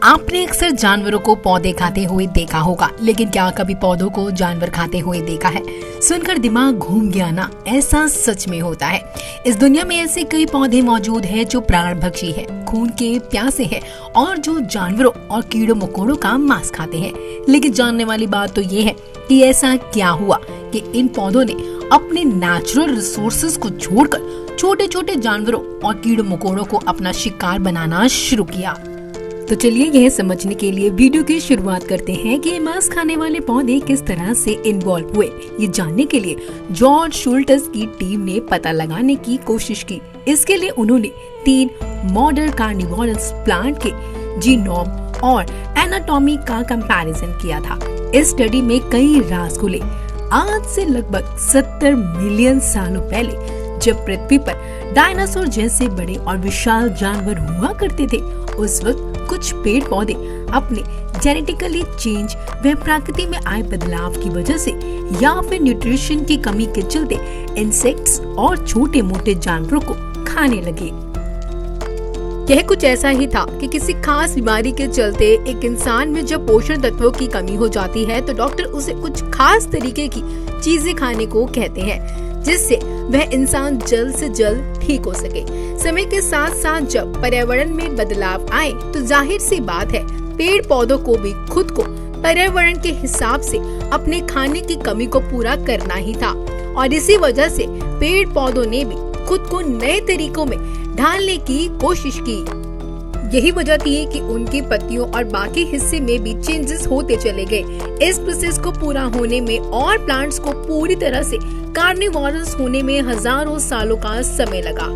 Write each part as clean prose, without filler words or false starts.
आपने अक्सर जानवरों को पौधे खाते हुए देखा होगा, लेकिन क्या कभी पौधों को जानवर खाते हुए देखा है? सुनकर दिमाग घूम गया ना? ऐसा सच में होता है। इस दुनिया में ऐसे कई पौधे मौजूद हैं जो प्राणभक्षी है, खून के प्यासे हैं और जो जानवरों और कीड़ों मकोड़ों का मांस खाते हैं। लेकिन जानने वाली बात तो ये है कि ऐसा क्या हुआ कि इन पौधों ने अपने नेचुरल रिसोर्सेज को छोड़कर छोटे छोटे जानवरों और कीड़ों मकोड़ों को अपना शिकार बनाना शुरू किया। तो चलिए यह समझने के लिए वीडियो की शुरुआत करते हैं कि मांस खाने वाले पौधे किस तरह से इन्वॉल्व हुए। ये जानने के लिए जॉर्ज शुल्टज की टीम ने पता लगाने की कोशिश की। इसके लिए उन्होंने 3 मॉडर्न कार्निवोरस प्लांट के जीनोम और एनाटॉमी का कंपैरिजन किया था। इस स्टडी में कई राज खुले। आज से लगभग 70 मिलियन सालों पहले जब पृथ्वी पर डायनासोर जैसे बड़े और विशाल जानवर हुआ करते थे, उस वक्त कुछ पेड़ पौधे अपने जेनेटिकली चेंज व प्रकृति में आए बदलाव की वजह से या फिर न्यूट्रिशन की कमी के चलते इंसेक्ट्स और छोटे मोटे जानवरों को खाने लगे। यह कुछ ऐसा ही था कि किसी खास बीमारी के चलते एक इंसान में जब पोषण तत्वों की कमी हो जाती है तो डॉक्टर उसे कुछ खास तरीके की चीजें खाने को कहते हैं जिससे वह इंसान जल्द से जल्द ठीक हो सके। समय के साथ साथ जब पर्यावरण में बदलाव आए तो जाहिर सी बात है पेड़ पौधों को भी खुद को पर्यावरण के हिसाब से अपने खाने की कमी को पूरा करना ही था और इसी वजह से पेड़ पौधों ने भी खुद को नए तरीकों में ढालने की कोशिश की। यही वजह थी कि उनकी पत्तियों और बाकी हिस्से में भी चेंजेस होते चले गए। इस प्रोसेस को पूरा होने में और प्लांट्स को पूरी तरह से कार्निवोरस होने में हजारों सालों का समय लगा।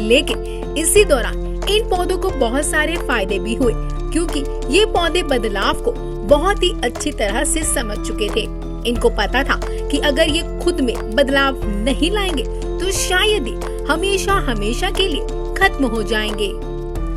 लेकिन इसी दौरान इन पौधों को बहुत सारे फायदे भी हुए क्योंकि ये पौधे बदलाव को बहुत ही अच्छी तरह से समझ चुके थे। इनको पता था कि अगर ये खुद में बदलाव नहीं लाएंगे तो शायद ही हमेशा हमेशा के लिए खत्म हो जाएंगे।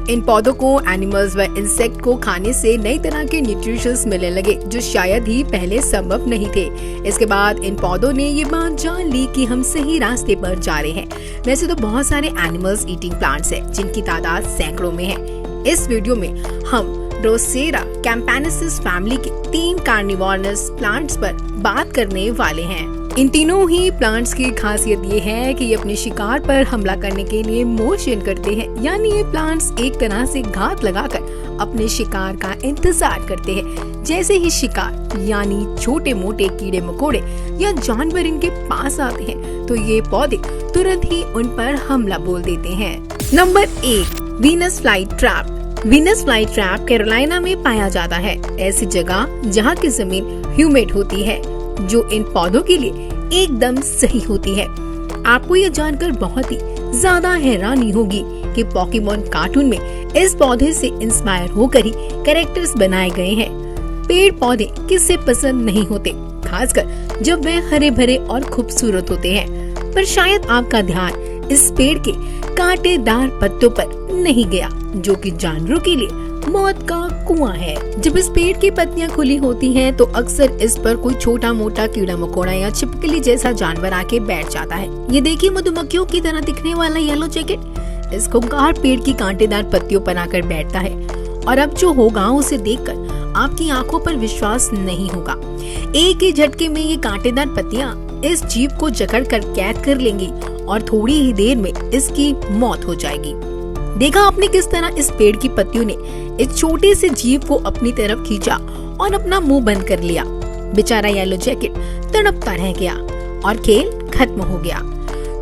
इन पौधों को एनिमल्स व इंसेक्ट को खाने से नई तरह के न्यूट्रिशंस मिलने लगे जो शायद ही पहले संभव नहीं थे। इसके बाद इन पौधों ने ये बात जान ली कि हम सही रास्ते पर जा रहे हैं। वैसे तो बहुत सारे एनिमल्स ईटिंग प्लांट्स हैं जिनकी तादाद सैकड़ों में है। इस वीडियो में हम ड्रोसेरा कैम्पेनेसिस फैमिली के 3 कार्निवोरस प्लांट्स पर बात करने वाले हैं। इन तीनों ही प्लांट्स की खासियत ये है कि ये अपने शिकार पर हमला करने के लिए मोशन करते हैं, यानी ये प्लांट्स एक तरह से घात लगाकर अपने शिकार का इंतजार करते हैं। जैसे ही शिकार यानी छोटे मोटे कीड़े मकोड़े या जानवर इनके पास आते हैं तो ये पौधे तुरंत ही उन पर हमला बोल देते हैं। Number 1, Venus fly trap. Venus fly trap Carolina में पाया जाता है, ऐसी जगह जहाँ की जमीन ह्यूमिड होती है जो इन पौधों के लिए एकदम सही होती है। आपको यह जानकर बहुत ही ज्यादा हैरानी होगी कि पोकेमॉन कार्टून में इस पौधे से इंस्पायर होकर ही कैरेक्टर्स बनाए गए हैं। पेड़ पौधे किसे पसंद नहीं होते, खासकर जब वे हरे भरे और खूबसूरत होते हैं। पर शायद आपका ध्यान इस पेड़ के कांटेदार पत्तों पर नहीं गया जो कि जानवरों के लिए मौत का कुआं है। जब इस पेड़ की पत्तियां खुली होती हैं तो अक्सर इस पर कोई छोटा मोटा कीड़ा मकोड़ा या छिपकली जैसा जानवर आके बैठ जाता है। ये देखिए मधुमक्खियों की तरह दिखने वाला येलो जैकेट इस खूंखार पेड़ की कांटेदार पत्तियों पर आकर बैठता है और अब जो होगा उसे देखकर आपकी आंखों पर विश्वास नहीं होगा। एक ही झटके में ये कांटेदार पत्तियां इस जीव को जकड़ कर कैद कर लेंगी और थोड़ी ही देर में इसकी मौत हो जाएगी। देखा आपने किस तरह इस पेड़ की पत्तियों ने इस छोटे से जीव को अपनी तरफ खींचा और अपना मुंह बंद कर लिया। बेचारा येलो जैकेट तड़पता रह गया और खेल खत्म हो गया।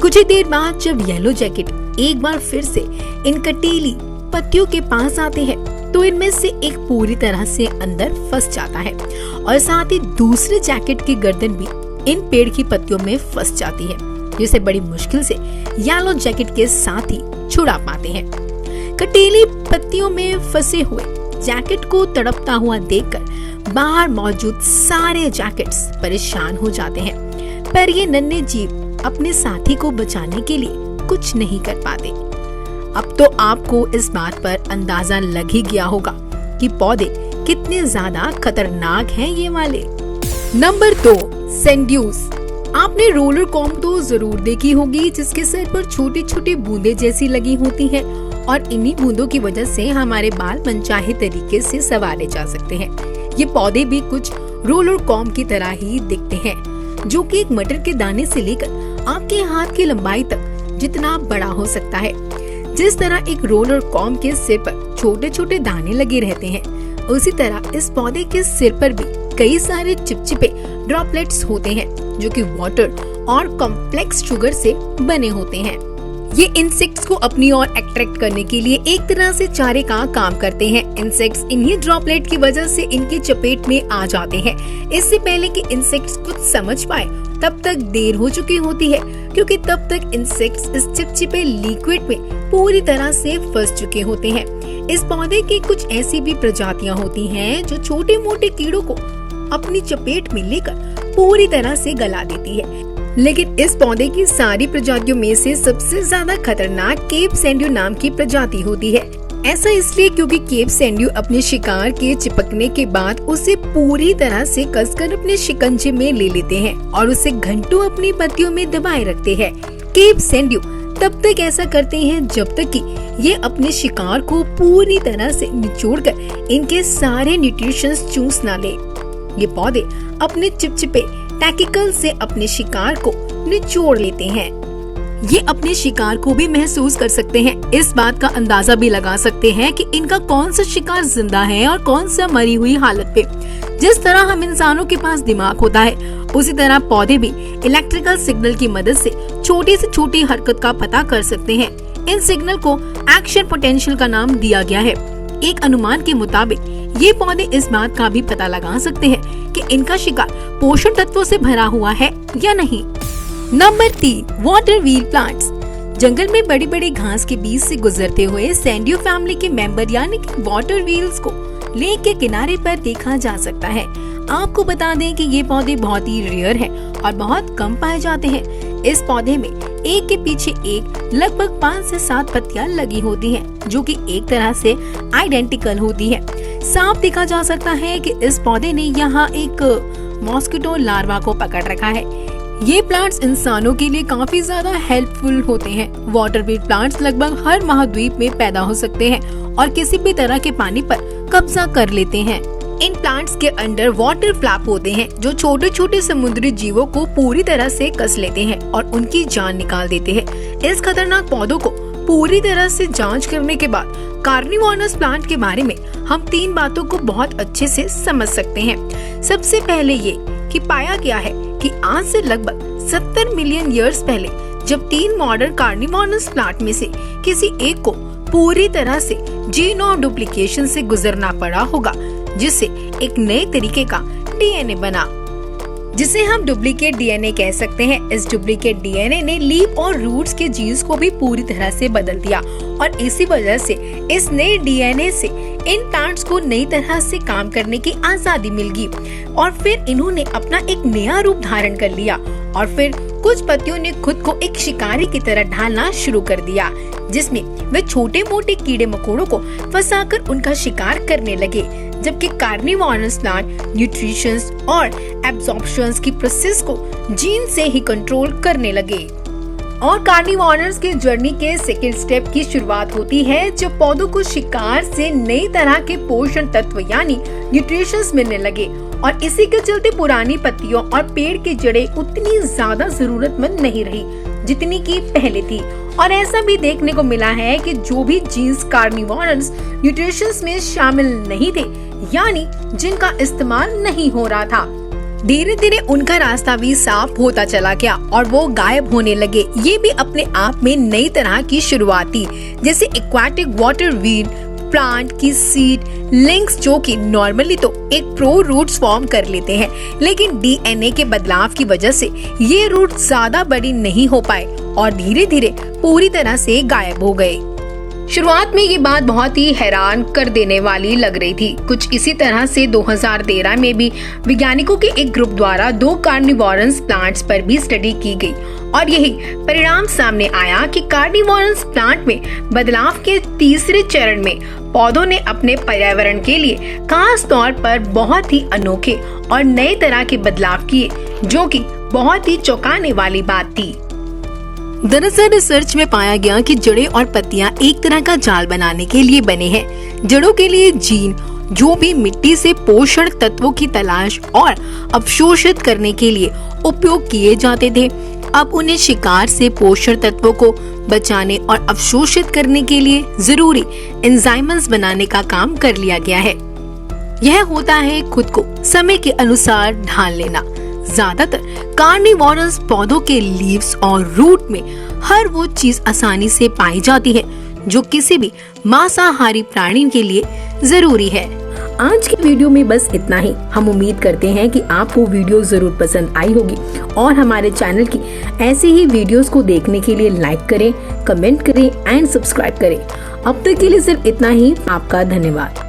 कुछ ही देर बाद जब येलो जैकेट एक बार फिर से इन कटीली पत्तियों के पास आते हैं तो इनमें से एक पूरी तरह से अंदर फंस जाता है और साथ ही दूसरे जैकेट की गर्दन भी इन पेड़ की पत्तियों में फंस जाती है, जिसे बड़ी मुश्किल से येलो जैकेट के साथ ही छुड़ा पाते हैं। कटीली पत्तियों में फंसे हुए जैकेट को तड़पता हुआ देखकर बाहर मौजूद सारे जैकेट्स परेशान हो जाते हैं, पर ये नन्हे जीव अपने साथी को बचाने के लिए कुछ नहीं कर पाते। अब तो आपको इस बात पर अंदाजा लग ही गया होगा कि पौधे कितने ज्यादा खतरनाक हैं ये वाले। नंबर 2, सेंड्यूस। आपने रोलर कॉम तो जरूर देखी होगी जिसके सर पर छोटी छोटी बूंदे जैसी लगी होती है और इन्हीं बूंदों की वजह से हमारे बाल मनचाहे तरीके से संवारे जा सकते हैं। ये पौधे भी कुछ रोलर कॉम्ब की तरह ही दिखते हैं, जो कि एक मटर के दाने से लेकर आपके हाथ की लंबाई तक जितना बड़ा हो सकता है। जिस तरह एक रोलर कॉम्ब के सिर पर छोटे छोटे दाने लगे रहते हैं, उसी तरह इस पौधे के सिर पर भी कई सारे चिपचिपे ड्रॉपलेट्स होते हैं, जो कि वाटर और कॉम्प्लेक्स शुगर से बने होते हैं। ये इंसेक्ट्स को अपनी ओर अट्रैक्ट करने के लिए एक तरह से चारे का काम करते हैं। इंसेक्ट्स इन्हीं ड्रॉपलेट की वजह से इनके चपेट में आ जाते हैं। इससे पहले कि इंसेक्ट्स कुछ समझ पाए तब तक देर हो चुकी होती है, क्योंकि तब तक इंसेक्ट्स इस चिपचिपे लिक्विड में पूरी तरह से फंस चुके होते हैं। इस पौधे की कुछ ऐसी भी प्रजातियां होती हैं जो छोटे मोटे कीड़ों को अपनी चपेट में लेकर पूरी तरह से गला देती है। लेकिन इस पौधे की सारी प्रजातियों में से सबसे ज्यादा खतरनाक केप सैंड्यू नाम की प्रजाति होती है। ऐसा इसलिए क्योंकि केप सैंड्यू अपने शिकार के चिपकने के बाद उसे पूरी तरह से कसकर अपने शिकंजे में ले लेते हैं और उसे घंटों अपनी पत्तियों में दबाए रखते हैं। केप सैंड्यू तब तक ऐसा करते हैं जब तक कि ये अपने शिकार को पूरी तरह से निचोड़कर इनके सारे न्यूट्रिशंस चूस ना ले। ये पौधे अपने चिपचिपे टैकिकल से अपने शिकार को निचोड़ लेते हैं। ये अपने शिकार को भी महसूस कर सकते हैं। इस बात का अंदाजा भी लगा सकते हैं कि इनका कौन सा शिकार जिंदा है और कौन सा मरी हुई हालत पे। जिस तरह हम इंसानों के पास दिमाग होता है, उसी तरह पौधे भी इलेक्ट्रिकल सिग्नल की मदद से छोटी से छोटी हरकत का पता कर सकते हैं। इन सिग्नल को एक्शन पोटेंशियल का नाम दिया गया है। एक अनुमान के मुताबिक ये पौधे इस बात का भी पता लगा सकते हैं कि इनका शिकार पोषण तत्वों से भरा हुआ है या नहीं। Number 3, water wheel plants. जंगल में बड़ी बड़ी घास के बीच से गुजरते हुए सैंड्यू फैमिली के मेंबर यानी कि वाटर व्हील्स को लेक के किनारे पर देखा जा सकता है। आपको बता दें कि ये पौधे बहुत ही रेयर हैं और बहुत कम पाए जाते हैं। इस पौधे में एक के पीछे एक लगभग 5 से 7 पत्तियां लगी होती हैं, जो कि एक तरह से आइडेंटिकल होती है। साफ देखा जा सकता है कि इस पौधे ने यहाँ एक मॉस्किटो लार्वा को पकड़ रखा है। ये प्लांट्स इंसानों के लिए काफी ज्यादा हेल्पफुल होते हैं। वाटर व्हील प्लांट्स लगभग हर महाद्वीप में पैदा हो सकते हैं और किसी भी तरह के पानी पर कब्जा कर लेते हैं। इन प्लांट्स के अंडर वाटर फ्लैप होते हैं, जो छोटे छोटे समुद्री जीवों को पूरी तरह से कस लेते हैं और उनकी जान निकाल देते हैं। इस खतरनाक पौधों को पूरी तरह से जांच करने के बाद कार्निवोरस प्लांट के बारे में हम 3 बातों को बहुत अच्छे से समझ सकते हैं। सबसे पहले ये कि पाया गया है कि आज से लगभग 70 मिलियन ईयर्स पहले जब 3 मॉडर्न कार्निवोरस प्लांट में से किसी एक को पूरी तरह से जीन ऑफ डुप्लीकेशन से गुजरना पड़ा होगा, जिससे एक नए तरीके का डीएनए बना, जिसे हम डुप्लीकेट डीएनए कह सकते हैं। इस डुप्लीकेट डीएनए ने लीफ और रूट्स के जीन्स को भी पूरी तरह से बदल दिया और इसी वजह से इस नए डीएनए से इन प्लांट्स को नई तरह से काम करने की आजादी मिल गई और फिर इन्होंने अपना एक नया रूप धारण कर लिया और फिर कुछ पत्तियों ने खुद को एक शिकारी की तरह ढालना शुरू कर दिया, जिसमें वे छोटे मोटे कीड़े मकोड़ों को फंसाकर उनका शिकार करने लगे, जबकि कार्निवोरस प्लांट न्यूट्रिशंस और एब्जॉर्प्शंस की प्रोसेस को जीन से ही कंट्रोल करने लगे। और कार्निवोरस के जर्नी के सेकंड स्टेप की शुरुआत होती है जब पौधों को शिकार से नई तरह के पोषण तत्व यानी न्यूट्रिशंस मिलने लगे और इसी के चलते पुरानी पत्तियों और पेड़ की जड़ें उतनी ज्यादा जरूरतमंद नहीं रही जितनी की पहले थी। और ऐसा भी देखने को मिला है कि जो भी जीन्स कार्निवोरस न्यूट्रिशंस में शामिल नहीं थे यानी जिनका इस्तेमाल नहीं हो रहा था, धीरे धीरे उनका रास्ता भी साफ होता चला गया और वो गायब होने लगे। ये भी अपने आप में नई तरह की शुरुआत थी, जैसे एक्वाटिक वाटर व्हील प्लांट की सीड लिंक्स, जो कि नॉर्मली तो एक प्रो रूट्स फॉर्म कर लेते हैं, लेकिन डीएनए के बदलाव की वजह से ये रूट ज्यादा बड़ी नहीं हो पाए और धीरे धीरे पूरी तरह से गायब हो गए। शुरुआत में ये बात बहुत ही हैरान कर देने वाली लग रही थी। कुछ इसी तरह से 2013 में भी वैज्ञानिकों के एक ग्रुप द्वारा 2 कार्निवोरस प्लांट्स पर भी स्टडी की गई और यही परिणाम सामने आया कि कार्निवोरस प्लांट में बदलाव के तीसरे चरण में पौधों ने अपने पर्यावरण के लिए खास तौर पर बहुत ही अनोखे और नए तरह के बदलाव किए, जो कि बहुत ही चौंकाने वाली बात थी। दरअसल रिसर्च में पाया गया कि जड़ें और पत्तियां एक तरह का जाल बनाने के लिए बने हैं। जड़ों के लिए जीन जो भी मिट्टी से पोषण तत्वों की तलाश और अवशोषित करने के लिए उपयोग किए जाते थे, अब उन्हें शिकार से पोषण तत्वों को बचाने और अवशोषित करने के लिए जरूरी एंजाइम्स बनाने का काम कर लिया गया है। यह होता है खुद को समय के अनुसार ढाल लेना। ज्यादातर कार्निवोरस पौधों के लीव्स और रूट में हर वो चीज आसानी से पाई जाती है जो किसी भी मांसाहारी प्राणी के लिए जरूरी है। आज की वीडियो में बस इतना ही। हम उम्मीद करते हैं कि आपको वीडियो जरूर पसंद आई होगी और हमारे चैनल की ऐसी ही वीडियोस को देखने के लिए लाइक करें, कमेंट करें एंड सब्सक्राइब करें। अब तक के लिए सिर्फ इतना ही। आपका धन्यवाद।